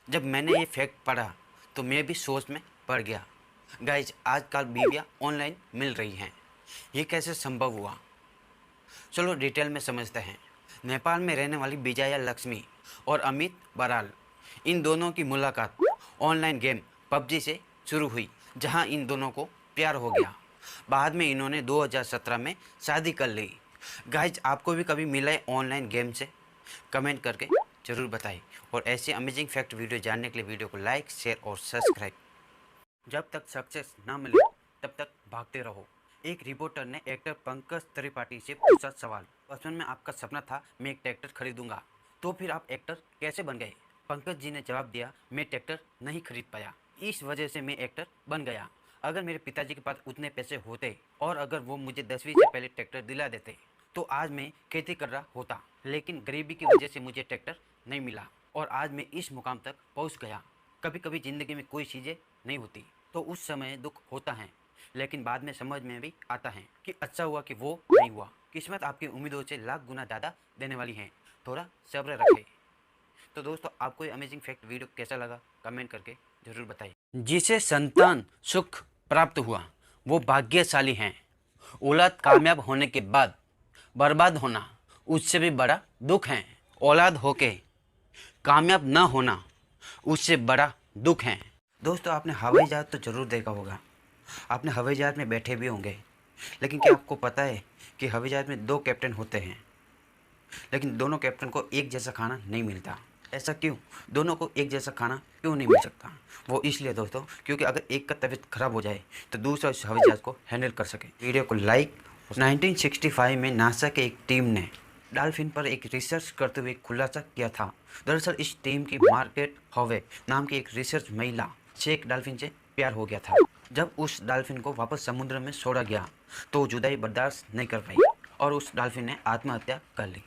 जब मैंने ये फैक्ट पढ़ा तो मैं भी सोच में पड़ गया। गाइज, आजकल बीवियाँ ऑनलाइन मिल रही हैं, ये कैसे संभव हुआ? चलो डिटेल में समझते हैं। नेपाल में रहने वाली विजया लक्ष्मी और अमित बराल, इन दोनों की मुलाकात ऑनलाइन गेम पबजी से शुरू हुई, जहां इन दोनों को प्यार हो गया। बाद में इन्होंने 2017 में शादी कर ली। गाइज, आपको भी कभी मिला है ऑनलाइन गेम से? कमेंट करके ज़रूर बताइए। और ऐसे अमेजिंग फैक्ट वीडियो जानने के लिए वीडियो को लाइक, शेयर और सब्सक्राइब। जब तक सक्सेस ना मिले तब तक भागते रहो। एक रिपोर्टर ने एक्टर पंकज त्रिपाठी से पूछा सवाल, बचपन में आपका सपना था मैं एक ट्रैक्टर खरीदूंगा, तो फिर आप एक्टर कैसे बन गए? पंकज जी ने जवाब दिया, मैं ट्रैक्टर नहीं खरीद पाया, इस वजह से मैं एक्टर बन गया। अगर मेरे पिताजी के पास उतने पैसे होते और अगर वो मुझे 10वीं से पहले ट्रैक्टर दिला देते तो आज मैं खेती कर रहा होता, लेकिन गरीबी की वजह से मुझे ट्रैक्टर नहीं मिला और आज मैं इस मुकाम तक पहुंच गया। कभी कभी ज़िंदगी में कोई चीज़ें नहीं होती तो उस समय दुख होता है, लेकिन बाद में समझ में भी आता है कि अच्छा हुआ कि वो नहीं हुआ। किस्मत आपकी उम्मीदों से लाख गुना ज़्यादा देने वाली है, थोड़ा सब्र रखें। तो दोस्तों, आपको ये अमेजिंग फैक्ट वीडियो कैसा लगा कमेंट करके ज़रूर बताइए। जिसे संतान सुख प्राप्त हुआ वो भाग्यशाली हैं। औलाद कामयाब होने के बाद बर्बाद होना उससे भी बड़ा दुख है। औलाद होके कामयाब ना होना उससे बड़ा दुख है। दोस्तों, आपने हवाई जहाज़ तो ज़रूर देखा होगा, आपने हवाई जहाज़ में बैठे भी होंगे, लेकिन क्या आपको पता है कि हवाई जहाज़ में 2 कैप्टन होते हैं, लेकिन दोनों कैप्टन को एक जैसा खाना नहीं मिलता। ऐसा क्यों? दोनों को एक जैसा खाना क्यों नहीं मिल सकता? वो इसलिए दोस्तों, क्योंकि अगर एक का तबीयत खराब हो जाए तो दूसरा उस हवाई जहाज़ को हैंडल कर सके। वीडियो को लाइक। 1965 में नासा के एक टीम ने डॉल्फिन पर एक रिसर्च करते हुए खुलासा किया था। दरअसल इस टीम की मार्केट हवे नाम की एक रिसर्च महिला से एक डॉल्फिन से प्यार हो गया था। जब उस डॉल्फिन को वापस समुद्र में छोड़ा गया तो जुदाई बर्दाश्त नहीं कर पाई और उस डॉल्फिन ने आत्महत्या कर ली।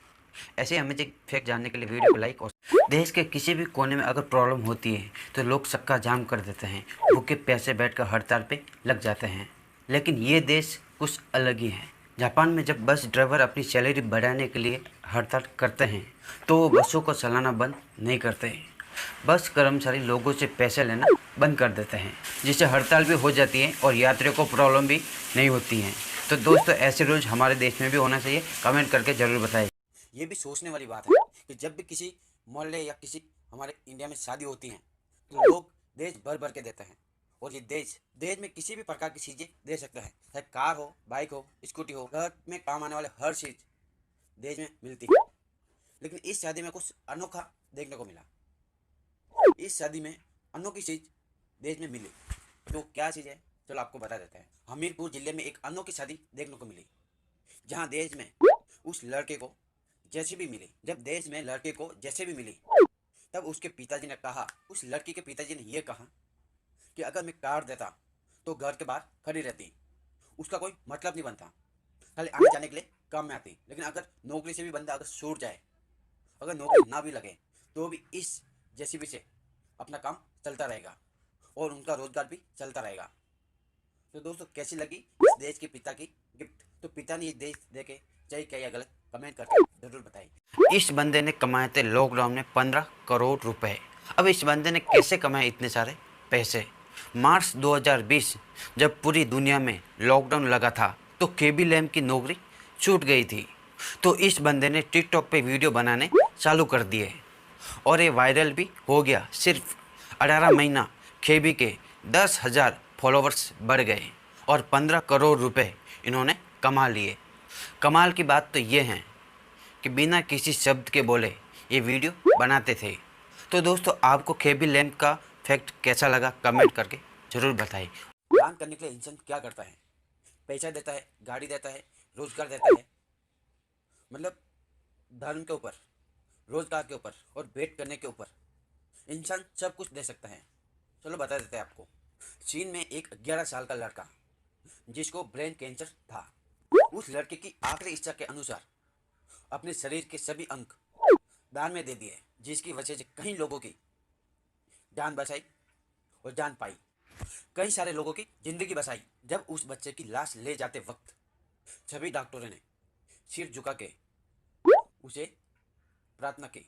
ऐसे अमेजिंग फैक्ट जानने के लिए वीडियो को लाइक। और देश के किसी भी कोने में अगर प्रॉब्लम होती है तो लोग चक्का जाम कर देते हैं, भूखे प्यासे बैठकर हड़ताल पे लग जाते हैं। लेकिन ये देश कुछ अलग ही है। जापान में जब बस ड्राइवर अपनी सैलरी बढ़ाने के लिए हड़ताल करते हैं तो वो बसों को चलाना बंद नहीं करते। बस कर्मचारी लोगों से पैसे लेना बंद कर देते हैं, जिससे हड़ताल भी हो जाती है और यात्रियों को प्रॉब्लम भी नहीं होती है। तो दोस्तों, ऐसे रूल्स हमारे देश में भी होना चाहिए, कमेंट करके ज़रूर बताइए। ये भी सोचने वाली बात है कि जब भी किसी मोहल्ले या किसी हमारे इंडिया में शादी होती है तो लोग दहेज भर भर के देते हैं। और ये दहेज दहेज में किसी भी प्रकार की चीज़ें दे सकते हैं, चाहे कार हो, बाइक हो, स्कूटी हो, घर में काम आने वाले हर चीज़ दहेज में मिलती है। लेकिन इस शादी में कुछ अनोखा देखने को मिला। इस शादी में अनोखी चीज़ दहेज में मिली। तो क्या चीज़ है, चलो आपको बता देते हैं। हमीरपुर जिले में एक अनोखी शादी देखने को मिली, जहाँ दहेज में उस लड़के को जैसे भी मिली। जब दहेज में लड़के को जैसे भी मिली तब उसके पिताजी ने कहा, उस लड़की के पिताजी ने यह कहा कि अगर मैं कार देता तो घर के बाहर खड़ी रहती, उसका कोई मतलब नहीं बनता, खाली आने जाने के लिए काम में आती। लेकिन अगर नौकरी से भी बंदा अगर छूट जाए, अगर नौकरी ना भी लगे तो भी इस जेसीबी से अपना काम चलता रहेगा और उनका रोजगार भी चलता रहेगा। तो दोस्तों, कैसी लगी इस देश के पिता की गिफ्ट? तो पिता ने ये देश देके सही क्या या गलत कमेंट करके जरूर बताइए। इस बंदे ने कमाए थे लॉकडाउन में 15 करोड़ रुपए। अब इस बंदे ने कैसे कमाए इतने सारे पैसे? मार्च 2020 जब पूरी दुनिया में लॉकडाउन लगा था तो केबी लैम की नौकरी छूट गई थी, तो इस बंदे ने टिकटॉक पे वीडियो बनाने चालू कर दिए और ये वायरल भी हो गया। सिर्फ 18 महीना केबी के 10,000 फॉलोवर्स बढ़ गए और 15 करोड़ रुपए इन्होंने कमा लिए। कमाल की बात तो ये है कि बिना किसी शब्द के बोले ये वीडियो बनाते थे। तो दोस्तों, आपको केबी लैम्प का फैक्ट कैसा लगा कमेंट करके ज़रूर बताइए। दान करने के लिए इंसान क्या करता है? पैसा देता है, गाड़ी देता है, रोजगार देता है, मतलब धर्म के ऊपर, रोजगार के ऊपर और भेंट करने के ऊपर इंसान सब कुछ दे सकता है। चलो बता देते हैं आपको। चीन में एक 11 साल का लड़का जिसको ब्रेन कैंसर था, उस लड़के की आखिरी इच्छा के अनुसार अपने शरीर के सभी अंग दान में दे दिए, जिसकी वजह से कई लोगों की जान बचाई और जान पाई, कई सारे लोगों की जिंदगी बचाई। जब उस बच्चे की लाश ले जाते वक्त सभी डॉक्टरों ने सिर झुका के उसे प्रार्थना की,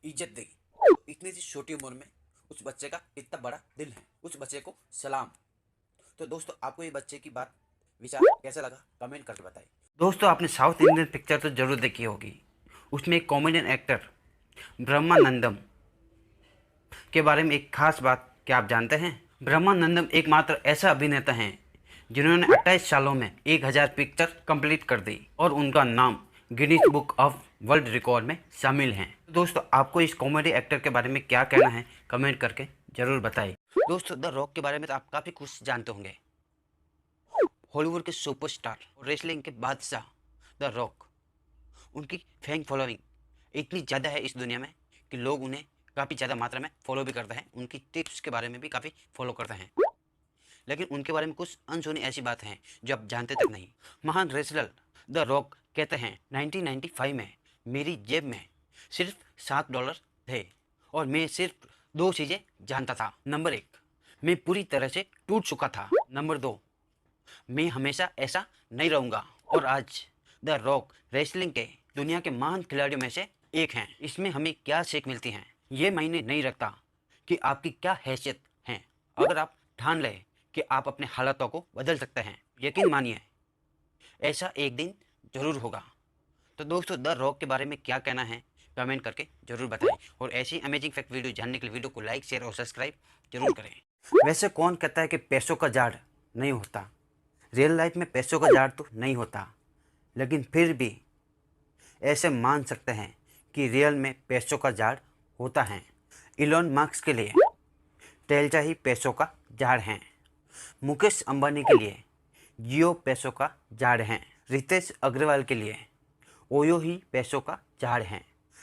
इज्जत दी। इतनी सी छोटी उम्र में उस बच्चे का इतना बड़ा दिल है, उस बच्चे को सलाम। तो दोस्तों आपको ये बच्चे की बात विचार कैसा लगा कमेंट करके बताइए। दोस्तों आपने साउथ इंडियन पिक्चर तो जरूर देखी होगी, उसमें एक कॉमेडियन एक्टर ब्रह्मानंदम के बारे में एक खास बात क्या आप जानते हैं? ब्रह्मानंदम एकमात्र ऐसा अभिनेता हैं जिन्होंने 28 सालों में 1000 पिक्चर कंप्लीट कर दी और उनका नाम Guinness book of world record में शामिल हैं। दोस्तों आपको इस कॉमेडी एक्टर के बारे में क्या कहना है कमेंट करके जरूर बताइए। दोस्तों द रॉक के बारे में तो आप काफ़ी कुछ जानते होंगे। हॉलीवुड के सुपरस्टार और रेसलिंग के बादशाह द रॉक, उनकी फैन फॉलोइंग इतनी ज़्यादा है इस दुनिया में कि लोग उन्हें काफ़ी ज़्यादा मात्रा में फॉलो भी करते हैं, उनकी टिप्स के बारे में भी काफ़ी फॉलो करते हैं। लेकिन उनके बारे में कुछ अनसुनी ऐसी बात हैं जो आप जानते तक नहीं। महान रेसलर द रॉक कहते हैं 1995 में मेरी जेब में सिर्फ $7 थे और मैं सिर्फ 2 चीज़ें जानता था। नंबर 1, मैं पूरी तरह से टूट चुका था। नंबर 2, मैं हमेशा ऐसा नहीं रहूँगा। और आज द रॉक रेसलिंग के दुनिया के महान खिलाड़ियों में से एक हैं। इसमें हमें क्या सीख मिलती है ये मायने नहीं रखता कि आपकी क्या हैसियत है, अगर आप ठान लें कि आप अपने हालातों को बदल सकते हैं, यकीन मानिए ऐसा एक दिन ज़रूर होगा। तो दोस्तों द रॉक के बारे में क्या कहना है कमेंट करके ज़रूर बताएं और ऐसी अमेजिंग फैक्ट वीडियो जानने के लिए वीडियो को लाइक शेयर और सब्सक्राइब जरूर करें। वैसे कौन कहता है कि पैसों का जाड़ नहीं होता? रियल लाइफ में पैसों का जाड़ तो नहीं होता, लेकिन फिर भी ऐसे मान सकते हैं कि रियल में पैसों का जाड़ होता है। इलॉन मस्क के लिए टेल्चा ही पैसों का जाड़ है, मुकेश अंबानी के लिए जियो पैसों का जाड़ है, रितेश अग्रवाल के लिए ओयो ही पैसों का जाड़ है,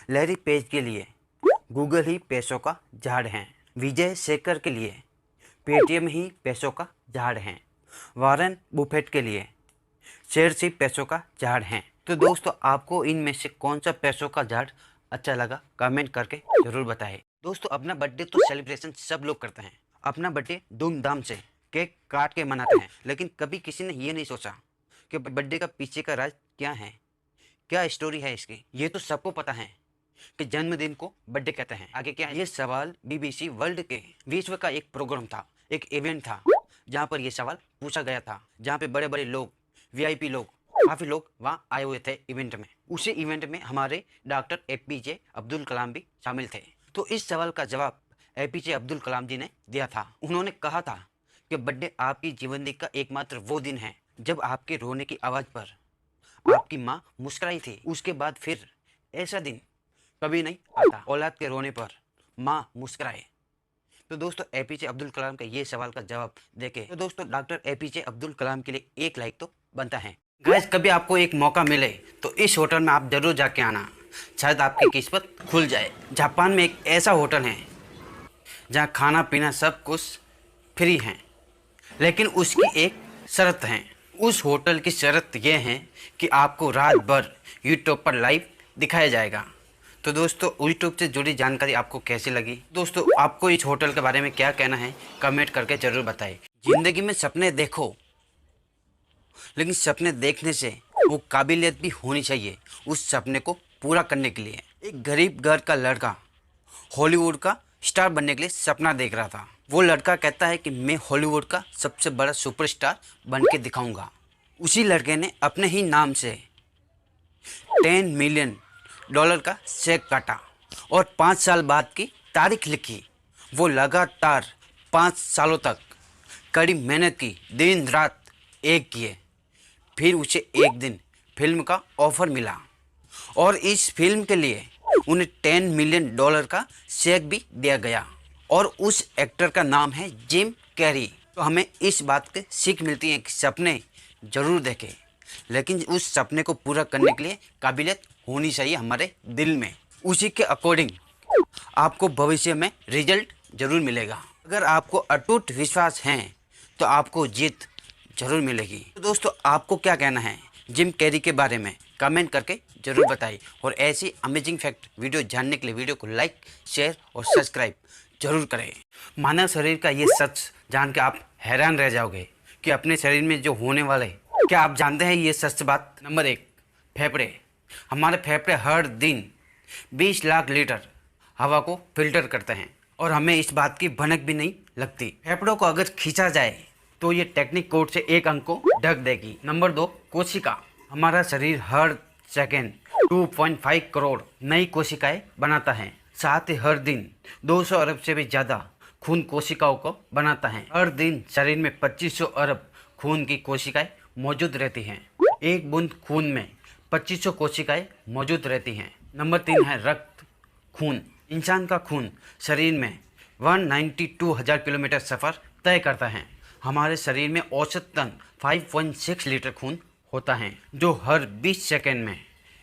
लैरी पेज के लिए गूगल ही पैसों का जाड़ है, विजय शेखर के लिए पेटीएम ही पैसों का जाड़ है, वॉरेन बुफेट के लिए शेयर्स ही पैसों का जाड़ है। तो दोस्तों आपको इनमें से कौन सा पैसों का जाड़ अच्छा लगा कमेंट करके ज़रूर बताएं। दोस्तों अपना बर्थडे तो सेलिब्रेशन सब लोग करते हैं, अपना बर्थडे धूमधाम से केक काट के मनाते हैं, लेकिन कभी किसी ने ये नहीं सोचा कि बर्थडे का पीछे का राज क्या है, क्या स्टोरी है इसकी। ये तो सबको पता है कि जन्मदिन को बर्थडे कहते हैं। आगे क्या है? ये सवाल बीबीसी वर्ल्ड के विश्व का एक प्रोग्राम था, एक इवेंट था जहाँ पर ये सवाल पूछा गया था, जहाँ पे बड़े बड़े लोग वीआईपी लोग काफ़ी लोग वहाँ आए हुए थे इवेंट में। उसी इवेंट में हमारे डॉक्टर एपीजे अब्दुल कलाम भी शामिल थे। तो इस सवाल का जवाब एपीजे अब्दुल कलाम जी ने दिया था। उन्होंने कहा था कि बर्थडे आपकी जीवन का एकमात्र वो दिन है जब आपके रोने की आवाज़ पर आपकी माँ मुस्कुराई थी। उसके बाद फिर ऐसा दिन कभी नहीं आता औलाद के रोने पर माँ मुस्कुराए। तो दोस्तों एपीजे अब्दुल कलाम का ये सवाल का जवाब देके तो दोस्तों डॉक्टर एपीजे अब्दुल कलाम के लिए एक लाइक तो बनता है। गाइस कभी आपको एक मौका मिले तो इस होटल में आप जरूर जाके आना, शायद आपकी किस्मत खुल जाए। जापान में एक ऐसा होटल है जहाँ खाना पीना सब कुछ फ्री है, लेकिन उसकी एक शर्त है। उस होटल की शर्त यह है कि आपको रात भर यूट्यूब पर लाइव दिखाया जाएगा। तो दोस्तों यूट्यूब से जुड़ी जानकारी आपको कैसी लगी? दोस्तों आपको इस होटल के बारे में क्या कहना है कमेंट करके ज़रूर बताएं। ज़िंदगी में सपने देखो, लेकिन सपने देखने से वो काबिलियत भी होनी चाहिए उस सपने को पूरा करने के लिए। एक गरीब घर का लड़का हॉलीवुड का स्टार बनने के लिए सपना देख रहा था। वो लड़का कहता है कि मैं हॉलीवुड का सबसे बड़ा सुपरस्टार बन के दिखाऊंगा। उसी लड़के ने अपने ही नाम से $10 मिलियन का चेक काटा और 5 साल बाद की तारीख लिखी। वो लगातार 5 सालों तक कड़ी मेहनत की, दिन रात एक किए। फिर उसे एक दिन फिल्म का ऑफर मिला और इस फिल्म के लिए उन्हें $10 मिलियन का चेक भी दिया गया और उस एक्टर का नाम है जिम कैरी। तो हमें इस बात की सीख मिलती है कि सपने ज़रूर देखें, लेकिन उस सपने को पूरा करने के लिए काबिलियत होनी चाहिए हमारे दिल में। उसी के अकॉर्डिंग आपको भविष्य में रिजल्ट ज़रूर मिलेगा। अगर आपको अटूट विश्वास है तो आपको जीत ज़रूर मिलेगी। तो दोस्तों आपको क्या कहना है जिम कैरी के बारे में कमेंट करके ज़रूर बताइए और ऐसी अमेजिंग फैक्ट वीडियो जानने के लिए वीडियो को लाइक शेयर और सब्सक्राइब जरूर करें। मानव शरीर का ये सच जान के आप हैरान रह जाओगे कि अपने शरीर में जो होने वाले, क्या आप जानते हैं ये सच बात? नंबर 1, फेफड़े। हमारे फेफड़े हर दिन 20 लाख लीटर हवा को फिल्टर करते हैं। और हमें इस बात की भनक भी नहीं लगती। फेफड़ों को अगर खींचा जाए तो ये टेक्निक कोड से एक अंक को ढक देगी। नंबर 2, कोशिका। हमारा शरीर हर सेकेंड 2.5 करोड़ नई कोशिकाएं बनाता है। साथ ही हर दिन 200 अरब से भी ज़्यादा खून कोशिकाओं को बनाता है। हर दिन शरीर में 2500 अरब खून की कोशिकाएं मौजूद रहती हैं। एक बूंद खून में 2500 कोशिकाएं मौजूद रहती हैं। नंबर 3 है रक्त, खून। इंसान का खून शरीर में 192,000 किलोमीटर सफ़र तय करता है। हमारे शरीर में औसतन 5.6 लीटर खून होता है, जो हर 20 सेकंड में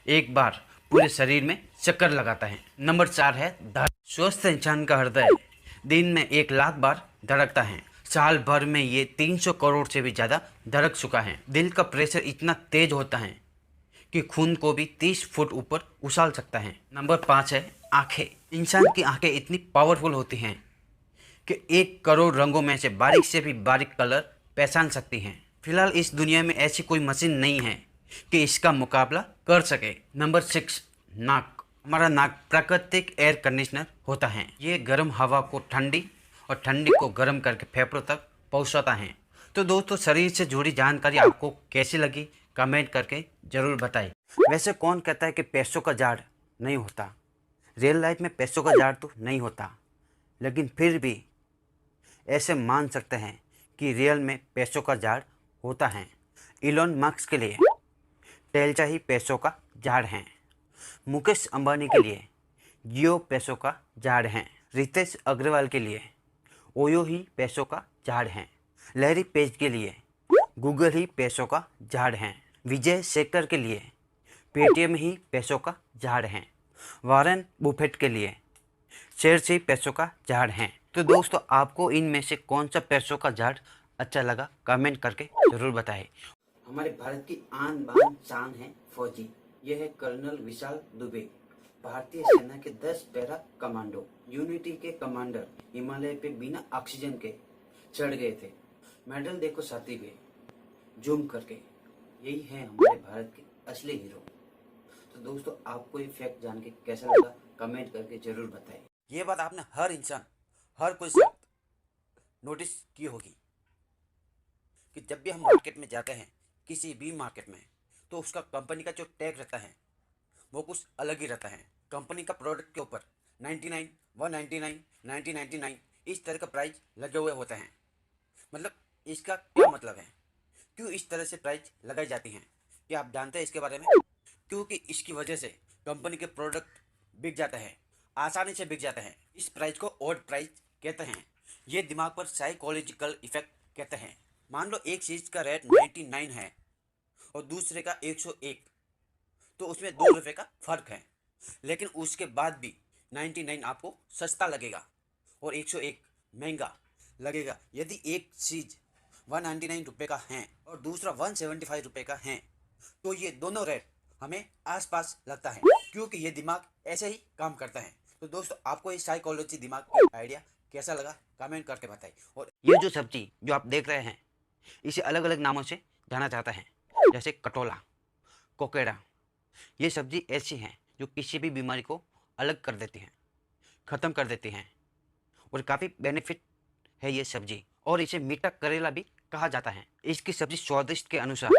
एक बार पूरे शरीर में चक्कर लगाता है। नंबर 4 है धड़कन। स्वस्थ इंसान का हृदय दिन में 1 लाख बार धड़कता है। साल भर में ये 300 करोड़ से भी ज़्यादा धड़क चुका है। दिल का प्रेशर इतना तेज होता है कि खून को भी 30 फुट ऊपर उछाल सकता है। नंबर 5 है आँखें। इंसान की आँखें इतनी पावरफुल होती हैं कि 1 करोड़ रंगों में से बारीक भी बारीक कलर पहचान सकती हैं। फिलहाल इस दुनिया में ऐसी कोई मशीन नहीं है कि इसका मुकाबला कर सके। नंबर 6, नाक। हमारा नाक प्राकृतिक एयर कंडीशनर होता है। ये गर्म हवा को ठंडी और ठंडी को गर्म करके फेफड़ों तक पहुंचाता है। तो दोस्तों, शरीर से जुड़ी जानकारी आपको कैसी लगी कमेंट करके ज़रूर बताएं। वैसे कौन कहता है कि पैसों का जाड़ नहीं होता? रियल लाइफ में पैसों का जाड़ तो नहीं होता, लेकिन फिर भी ऐसे मान सकते हैं कि रियल में पैसों का जाड़ होता है। इलोन मस्क के लिए टेल्चा ही पैसों का जाड़ है। मुकेश अंबानी के लिए जियो पैसों का जाड़ है। रितेश अग्रवाल के लिए ओयो ही पैसों का जाड़ है। लैरी पेज के लिए गूगल ही पैसों का जाड़ है। विजय शेखर के लिए पेटीएम ही पैसों का जाड़ है। वॉरेन बुफेट के लिए शेयर्स ही पैसों का जाड़ है। तो दोस्तों, आपको इनमें से कौन सा पैसों का जाड़ अच्छा लगा कमेंट करके ज़रूर बताएं। हमारे भारत की आन बान शान है फौजी। यह है कर्नल विशाल दुबे, भारतीय सेना के 10 पैरा कमांडो यूनिटी के कमांडर। हिमालय पे बिना ऑक्सीजन के चढ़ गए थे। मेडल देखो साथी भी जूम करके। यही है हमारे भारत के असली हीरो। तो दोस्तों, आपको ये फैक्ट जान के कैसा लगा कमेंट करके जरूर बताएं। ये बात आपने हर इंसान, हर कोई शख्स नोटिस की होगी कि जब भी हम मार्केट में जाते हैं, किसी भी मार्केट में, तो उसका कंपनी का जो टैग रहता है वो कुछ अलग ही रहता है। कंपनी का प्रोडक्ट के ऊपर 99, 199, 1999 इस तरह का प्राइस लगे हुए होते हैं। मतलब इसका क्या मतलब है? क्यों इस तरह से प्राइस लगाई जाती हैं? क्या आप जानते हैं इसके बारे में? क्योंकि इसकी वजह से कंपनी के प्रोडक्ट बिक जाते हैं, आसानी से बिक जाते हैं। इस प्राइस को ओड प्राइस कहते हैं। ये दिमाग पर साइकोलॉजिकल इफेक्ट कहते हैं। मान लो एक चीज़ का रेट 99 है और दूसरे का 101, तो उसमें 2 रुपये का फ़र्क है, लेकिन उसके बाद भी 99 आपको सस्ता लगेगा और 101 महंगा लगेगा। यदि एक चीज़ 199 रुपये का है और दूसरा 175 रुपये का है, तो ये दोनों रेट हमें आसपास लगता है, क्योंकि ये दिमाग ऐसे ही काम करता है। तो दोस्तों, आपको ये साइकोलॉजी दिमाग की आइडिया कैसा लगा कमेंट करके बताइए। और ये जो सब्जी जो आप देख रहे हैं, इसे अलग अलग नामों से जाना जाता है, जैसे कटोला, कोकेड़ा। ये सब्जी ऐसी हैं जो किसी भी बीमारी को अलग कर देती हैं, ख़त्म कर देती हैं, और काफ़ी बेनिफिट है ये सब्जी। और इसे मीठा करेला भी कहा जाता है। इसकी सब्जी स्वादिष्ट के अनुसार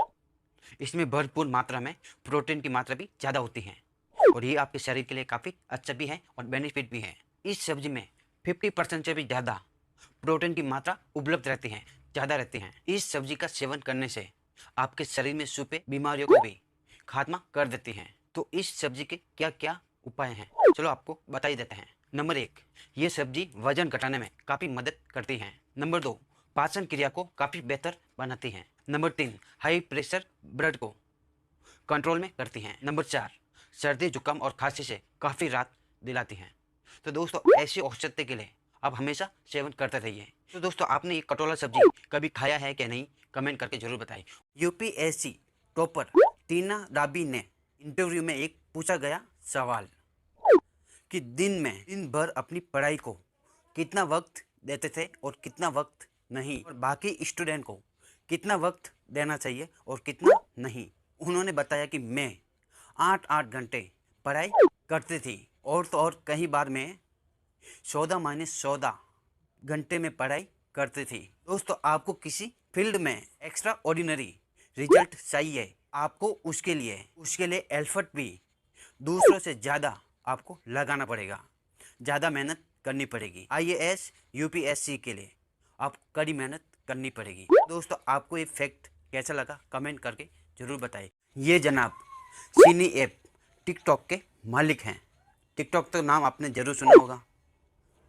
इसमें भरपूर मात्रा में प्रोटीन की मात्रा भी ज़्यादा होती है, और ये आपके शरीर के लिए काफ़ी अच्छा भी है और बेनिफिट भी है। इस सब्जी में 50% से भी ज़्यादा प्रोटीन की मात्रा उपलब्ध रहती है, ज़्यादा रहती हैं। इस सब्जी का सेवन करने से आपके शरीर में छुपे बीमारियों को भी खात्मा कर देती हैं। तो इस सब्जी के क्या क्या उपाय हैं, चलो आपको बता ही देते हैं। नंबर 1, ये सब्जी वजन घटाने में काफ़ी मदद करती है। नंबर 2, पाचन क्रिया को काफ़ी बेहतर बनाती हैं। नंबर 3, हाई प्रेशर ब्लड को कंट्रोल में करती हैं। नंबर 4, सर्दी जुकाम और खांसी से काफ़ी राहत दिलाती हैं। तो दोस्तों, ऐसी औषधि के लिए आप हमेशा सेवन करते रहिए। तो दोस्तों, आपने ये कटोला सब्जी कभी खाया है कि नहीं कमेंट करके जरूर बताइए। यूपीएससी टॉपर टीना राबी ने इंटरव्यू में एक पूछा गया सवाल कि दिन भर अपनी पढ़ाई को कितना वक्त देते थे और कितना वक्त नहीं, और बाकी स्टूडेंट को कितना वक्त देना चाहिए और कितना नहीं। उन्होंने बताया कि मैं 8-8 घंटे पढ़ाई करती थी, और तो और कई बार मैं 14-14 घंटे में पढ़ाई करती थी। दोस्तों आपको किसी फील्ड में एक्स्ट्रा ऑर्डिनरी रिजल्ट चाहिए, आपको उसके लिए एफर्ट भी दूसरों से ज़्यादा आपको लगाना पड़ेगा, ज़्यादा मेहनत करनी पड़ेगी। IAS UPSC के लिए आपको कड़ी मेहनत करनी पड़ेगी। दोस्तों आपको ये फैक्ट कैसा लगा कमेंट करके ज़रूर बताइए। ये जनाब चीनी ऐप टिकटॉक के मालिक हैं। टिकटॉक तो नाम आपने ज़रूर सुना होगा।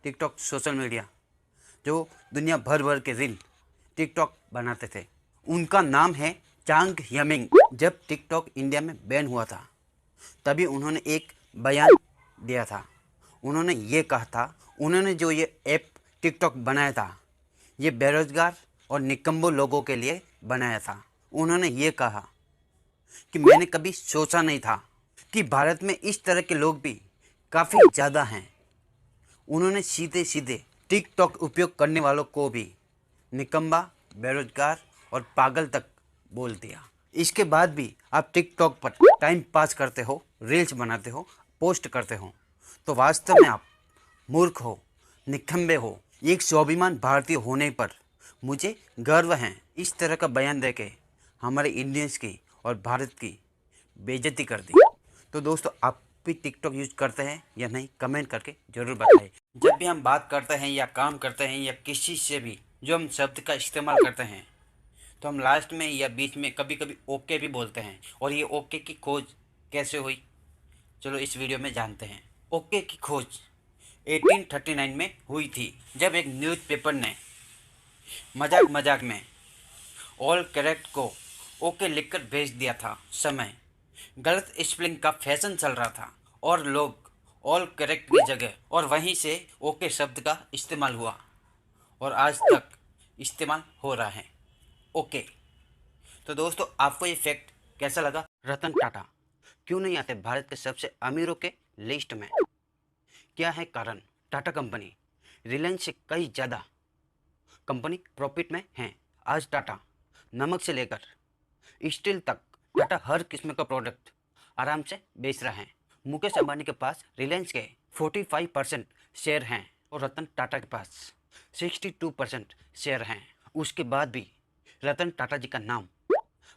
टिकटॉक सोशल मीडिया जो दुनिया भर के रील टिकटॉक बनाते थे, उनका नाम है चांग यमिंग। जब टिकटॉक इंडिया में बैन हुआ था तभी उन्होंने एक बयान दिया था। उन्होंने ये कहा था, उन्होंने जो ये ऐप टिकटॉक बनाया था ये बेरोज़गार और निकम्बो लोगों के लिए बनाया था। उन्होंने ये कहा कि मैंने कभी सोचा नहीं था कि भारत में इस तरह के लोग भी काफ़ी ज़्यादा हैं। उन्होंने सीधे सीधे टिकटॉक उपयोग करने वालों को भी निकम्बा, बेरोजगार और पागल तक बोल दिया। इसके बाद भी आप टिकटॉक पर टाइम पास करते हो, रील्स बनाते हो, पोस्ट करते हो, तो वास्तव में आप मूर्ख हो, निकम्बे हो। एक स्वाभिमान भारतीय होने पर मुझे गर्व है। इस तरह का बयान देके हमारे इंडियंस की और भारत की बेइज्जती कर दी। तो दोस्तों आप भी टिकटॉक यूज करते हैं या नहीं, कमेंट करके ज़रूर बताएं। जब भी हम बात करते हैं या काम करते हैं या किसी से भी जो हम शब्द का इस्तेमाल करते हैं तो हम लास्ट में या बीच में कभी कभी ओके भी बोलते हैं। और ये ओके की खोज कैसे हुई, चलो इस वीडियो में जानते हैं। ओके की खोज 1839 में हुई थी, जब एक न्यूज़पेपर ने मजाक मजाक में ऑल करेक्ट को ओके लिखकर भेज दिया था। समय गलत स्पेलिंग का फैशन चल रहा था और लोग ऑल करेक्ट की जगह और वहीं से ओके शब्द का इस्तेमाल हुआ और आज तक इस्तेमाल हो रहा है ओके। तो दोस्तों आपको ये फैक्ट कैसा लगा? रतन टाटा क्यों नहीं आते भारत के सबसे अमीरों के लिस्ट में? क्या है कारण? टाटा कंपनी रिलायंस से कई ज़्यादा कंपनी प्रॉफिट में हैं। आज टाटा नमक से लेकर स्टील तक टाटा हर किस्म का प्रोडक्ट आराम से बेच रहा है। मुकेश अंबानी के पास रिलायंस के 45% शेयर हैं और रतन टाटा के पास 62% शेयर हैं। उसके बाद भी रतन टाटा जी का नाम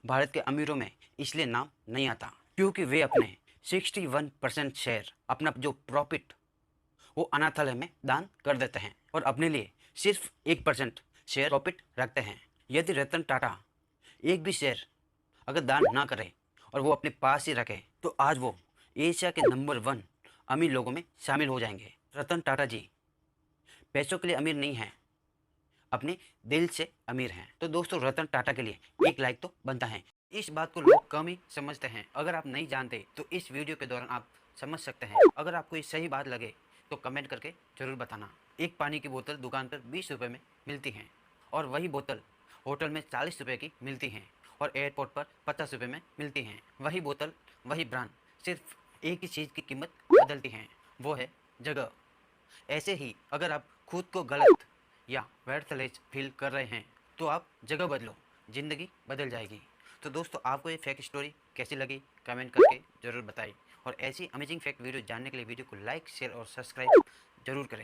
भारत के अमीरों में इसलिए नाम नहीं आता क्योंकि वे अपने 61% शेयर, अपना जो प्रॉफिट वो अनाथालय में दान कर देते हैं और अपने लिए सिर्फ 1% शेयर प्रॉफिट रखते हैं। यदि रतन टाटा एक भी शेयर अगर दान ना करे और वो अपने पास ही रखे तो आज वो एशिया के नंबर 1 अमीर लोगों में शामिल हो जाएंगे। रतन टाटा जी पैसों के लिए अमीर नहीं हैं, अपने दिल से अमीर हैं। तो दोस्तों रतन टाटा के लिए एक लाइक तो बनता है। इस बात को लोग कम ही समझते हैं। अगर आप नहीं जानते तो इस वीडियो के दौरान आप समझ सकते हैं। अगर आपको ये सही बात लगे तो कमेंट करके ज़रूर बताना। एक पानी की बोतल दुकान पर 20 रुपये में मिलती है और वही बोतल होटल में 40 रुपये की मिलती है और एयरपोर्ट पर 50 रुपये में मिलती हैं। वही बोतल, वही ब्रांड, सिर्फ एक ही चीज़ की कीमत बदलती है, वो है जगह। ऐसे ही अगर आप खुद को गलत या वर्थलेस फील कर रहे हैं तो आप जगह बदलो, ज़िंदगी बदल जाएगी। तो दोस्तों आपको ये फैक्ट स्टोरी कैसी लगी कमेंट करके ज़रूर बताइए और ऐसी अमेजिंग फैक्ट वीडियो जानने के लिए वीडियो को लाइक, शेयर और सब्सक्राइब जरूर करें।